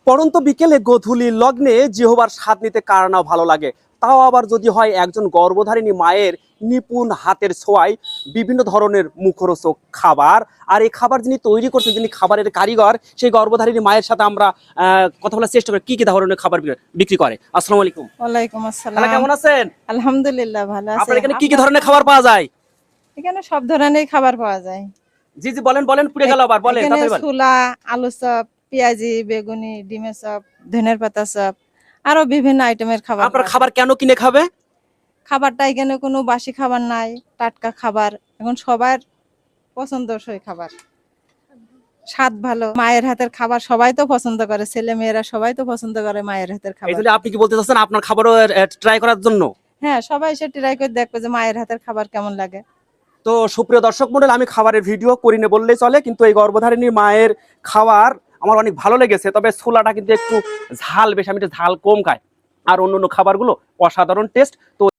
পড়ন্ত বিকেলে গোধূলি লগ্নে জিহবার স্বাদ নিতে কার না ভালো লাগে, তাও আবার যদি হয় একজন গর্ভধারিণী মায়ের নিপুণ হাতের ছোঁয়ায় বিভিন্ন ধরনের মুখরোচক খাবার। আর এই খাবার যিনি তৈরি করছেন, যিনি খাবারের কারিগর, সেই গর্ভধারিণী মায়ের সাথে আমরা কথা বলার চেষ্টা করি কি কি ধরনের খাবার বিক্রি করে। আসসালামু আলাইকুম। ওয়ালাইকুম তাহলে আসসালাম। কেমন আছেন? আলহামদুলিল্লাহ ভালো আছি। আপনার এখানে কি কি ধরনের খাবার পাওয়া যায়? এখানে সব ধরনের খাবার পাওয়া যায়। জি জি, বলেন বলেন, পুড়ে গেল আবার বলেন, এখানে তাড়াতাড়ি বলেন। ছোলা, আলু চপ, পেঁয়াজি, বেগুনি, ডিমের চপ, ধনের পাতা চপ, আরো বিভিন্ন আইটেমের খাবার আপনার পাওয়া খাবার যায়। কেন কিনে খাবে? খাবারটা এখানে কোনো বাসি খাবার নাই, টাটকা খাবার, এখন সবার পছন্দসই খাবার, স্বাদ ভালো। মায়ের হাতের খাবার সবাই তো পছন্দ করে, ছেলে মেয়েরা সবাই তো পছন্দ করে মায়ের হাতের এই খাবার। জন্য আপনি কি বলতে চাচ্ছেন আপনার খাবারও ট্রাই করার জন্য? হ্যাঁ, সবাই এসে ট্রাই করে দেখবে যে মায়ের হাতের খাবার কেমন লাগে। তো সুপ্রিয় দর্শক মণ্ডল, আমি খাবারের ভিডিও করি না বললেই চলে, কিন্তু এই গর্ভধারিণী মায়ের খাবার আমার অনেক ভালো লেগেছে। তবে ছোলাটা কিন্তু একটু ঝাল বেশি, আমি একটু ঝাল কম খাই, আর অন্য অন্য খাবারগুলো অসাধারণ টেস্ট। তো